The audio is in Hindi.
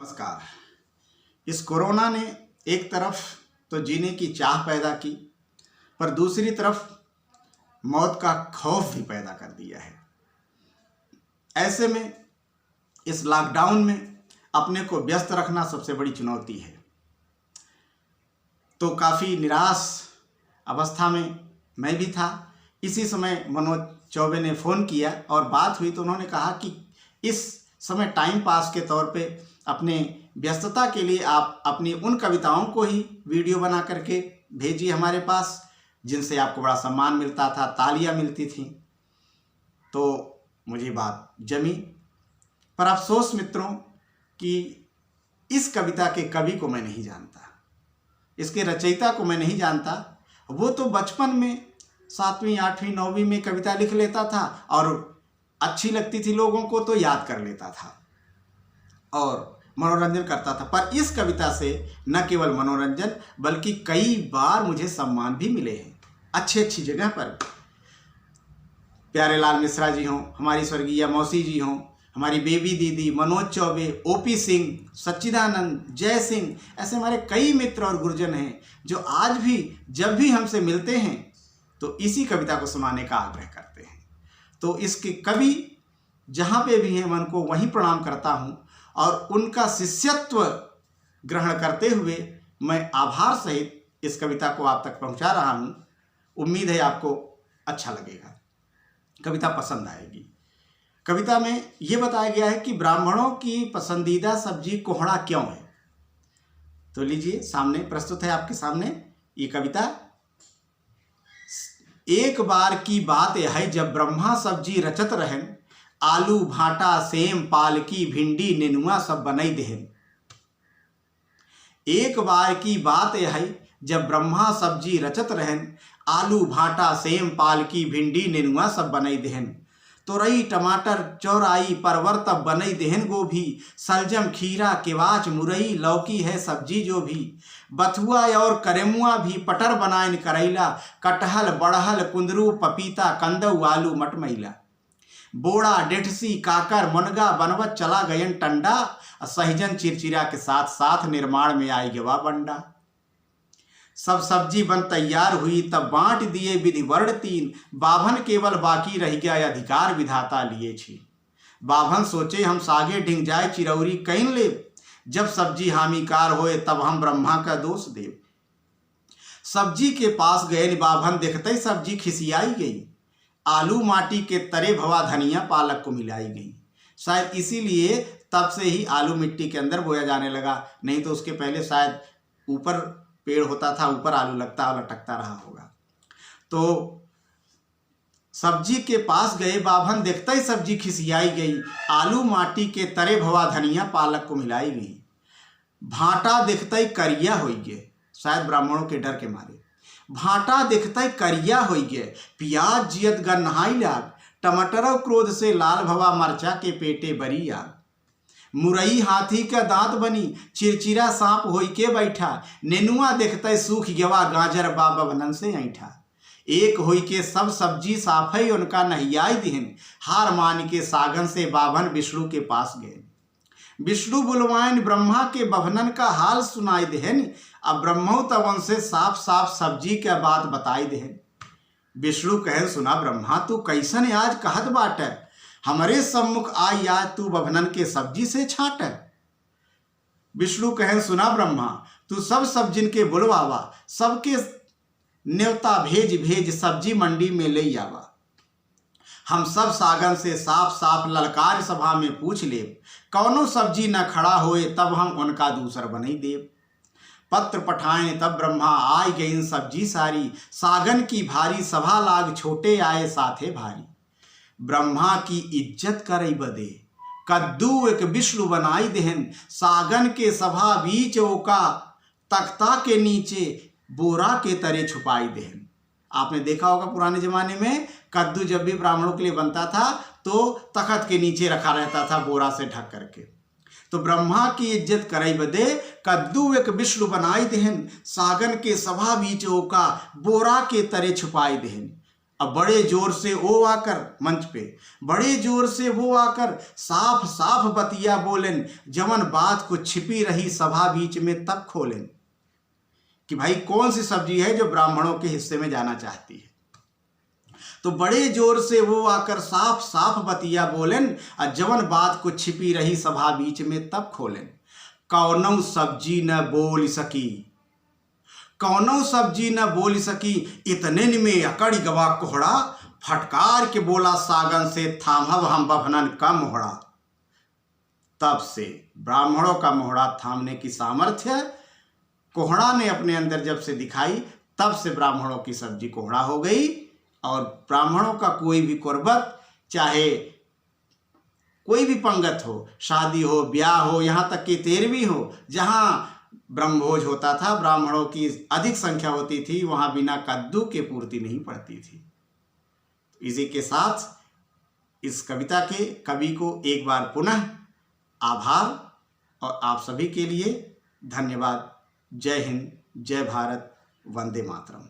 नमस्कार। इस कोरोना ने एक तरफ तो जीने की चाह पैदा की, पर दूसरी तरफ मौत का खौफ भी पैदा कर दिया है। ऐसे में इस लॉकडाउन में अपने को व्यस्त रखना सबसे बड़ी चुनौती है। तो काफ़ी निराश अवस्था में मैं भी था। इसी समय मनोज चौबे ने फ़ोन किया और बात हुई तो उन्होंने कहा कि इस समय टाइम पास के तौर पे अपने व्यस्तता के लिए आप अपनी उन कविताओं को ही वीडियो बना करके भेजिए हमारे पास, जिनसे आपको बड़ा सम्मान मिलता था, तालियां मिलती थीं। तो मुझे बात जमी, पर अफसोस मित्रों कि इस कविता के कवि को मैं नहीं जानता, इसके रचयिता को मैं नहीं जानता। वो तो बचपन में 7वीं 8वीं 9वीं में कविता लिख लेता था और अच्छी लगती थी लोगों को तो याद कर लेता था और मनोरंजन करता था। पर इस कविता से न केवल मनोरंजन बल्कि कई बार मुझे सम्मान भी मिले हैं अच्छी जगह पर। प्यारेलाल मिश्रा जी हों, हमारी स्वर्गीय मौसी जी हों, हमारी बेबी दीदी, मनोज चौबे, ओपी सिंह, सच्चिदानंद, जय सिंह, ऐसे हमारे कई मित्र और गुरुजन हैं जो आज भी जब भी हमसे मिलते हैं तो इसी कविता को सुनाने का आग्रह करते हैं। तो इसके कवि जहाँ पे भी हैं मैं उनको वहीं प्रणाम करता हूँ और उनका शिष्यत्व ग्रहण करते हुए मैं आभार सहित इस कविता को आप तक पहुँचा रहा हूँ। उम्मीद है आपको अच्छा लगेगा, कविता पसंद आएगी। कविता में ये बताया गया है कि ब्राह्मणों की पसंदीदा सब्जी कोहड़ा क्यों है। तो लीजिए, सामने प्रस्तुत है आपके सामने ये कविता। एक बार की बात है जब ब्रह्मा सब्जी रचत रहन, आलू भाटा सेम पालकी भिंडी नेनुआ सब बनई देहन। एक बार की बात है जब ब्रह्मा सब्जी रचत रहन, आलू भाटा सेम पालकी भिंडी नेनुआ सब बनई देहन। तोरई टमाटर चौराई परवर तब बनई देहन गोभी, सलजम खीरा केवाच मुरई लौकी है सब्जी जो भी। बथुआ और करेमुआ भी पटर बनाइन करैला, कटहल बड़हल कुंदरू पपीता कंदऊ आलू मटमैला। बोड़ा डेढ़सी काकर मुनगा बनवत चला गयन टंडा, सहजन चिरचिरा के साथ साथ निर्माण में आई गवा बंडा। सब सब्जी बन तैयार हुई तब बांट दिए विधि वर्ण 3, बाभन केवल बाकी रह गया अधिकार विधाता लिए छी। बाभन सोचे हम सागे ढिंग जाए चिरौरी कैन ले, जब सब्जी हामिकार होए तब हम ब्रह्मा का दोष देव। सब्जी के पास गए बाभन देखते सब्जी खिसियाई गई, आलू माटी के तरे भवा धनिया पालक को मिलाई गई। शायद इसीलिए तब से ही आलू मिट्टी के अंदर बोया जाने लगा, नहीं तो उसके पहले शायद ऊपर पेड़ होता था, ऊपर आलू लगता और लटकता रहा होगा। तो सब्जी के पास गए बाभन देखते ही सब्जी खिसियाई गई, आलू माटी के तरे भवा धनिया पालक को मिलाई गई। भाटा देखते ही करिया हो गए, शायद ब्राह्मणों के डर के मारे। भाटा देखते ही करिया हो गए, प्याज जियत गन नहाई लाग, टमाटर क्रोध से लाल भवा मरचा के पेटे बरी आग। मुरई हाथी का दांत बनी, चिरचिरा सांप होई के बैठा, नेनुआ देखते सूख गवा गाजर बाबा बनन से ऐठा। एक होई के सब सब्जी साफई उनका नहियाई दिहन, हार मान के सागन से बाभन विष्णु के पास गए। विष्णु बुलवाइन ब्रह्मा के बभनन का हाल सुनाई देहन, अब ब्रह्मो तवन से साफ साफ सब्जी क्या बात बताई देहन। विष्णु कहन सुना ब्रह्मा तू कैसन आज कहत बाट, हमारे सम्मुख आई आज तू बभनन के सब्जी से छाट। विष्णु कहन सुना ब्रह्मा तू सब सब्जिन के बुलवावा, सबके न्योता भेज भेज सब्जी मंडी में ले आवा। हम सब सागन से साफ साफ ललकार सभा में पूछ ले, कौनो सब्जी न खड़ा होए तब हम उनका दूसर बनई देव। पत्र पठाएं तब ब्रह्मा आय गईन सब्जी सारी, सागन की भारी सभा लाग छोटे आए साथे भारी। ब्रह्मा की इज्जत करई बदे कद्दू एक विष्णु बनाई देहन, सागन के सभा बीच ओका तख्ता के नीचे बोरा के तरे छुपाई देहन। आपने देखा होगा पुराने जमाने में कद्दू जब भी ब्राह्मणों के लिए बनता था तो तख्त के नीचे रखा रहता था बोरा से ढक करके। तो ब्रह्मा की इज्जत करई बदे कद्दू एक विष्णु बनाई देहन, सागन के सभा बीच ओका बोरा के तरे छुपाई देहन। अब बड़े जोर से वो आकर मंच पे बड़े जोर से वो आकर साफ साफ बतिया बोलेन, जवन बात को छिपी रही सभा बीच में तब खोलेन। कि भाई कौन सी सब्जी है जो ब्राह्मणों के हिस्से में जाना चाहती है। तो बड़े जोर से वो आकर साफ साफ बतिया बोलेन, और जवन बात को छिपी रही सभा बीच में तब खोलेन। कौनौ सब्जी न बोल सकी, कौनौ सब्जी न बोल सकी, इतने में अकड़ गवा कोहड़ा, फटकार के बोला सागन से थामहब हम बभनन का मोहड़ा। तब से ब्राह्मणों का मोहड़ा थामने की सामर्थ्य कोहड़ा ने अपने अंदर जब से दिखाई, तब से ब्राह्मणों की सब्जी कोहड़ा हो गई। और ब्राह्मणों का कोई भी कुर्बत, चाहे कोई भी पंगत हो, शादी हो, ब्याह हो, यहाँ तक कि 13वीं हो, जहाँ ब्रह्मभोज होता था, ब्राह्मणों की अधिक संख्या होती थी, वहाँ बिना कद्दू के पूर्ति नहीं पड़ती थी। इसी के साथ इस कविता के कवि को एक बार पुनः आभार, और आप सभी के लिए धन्यवाद। जय हिंद, जय भारत, वंदे मातरम।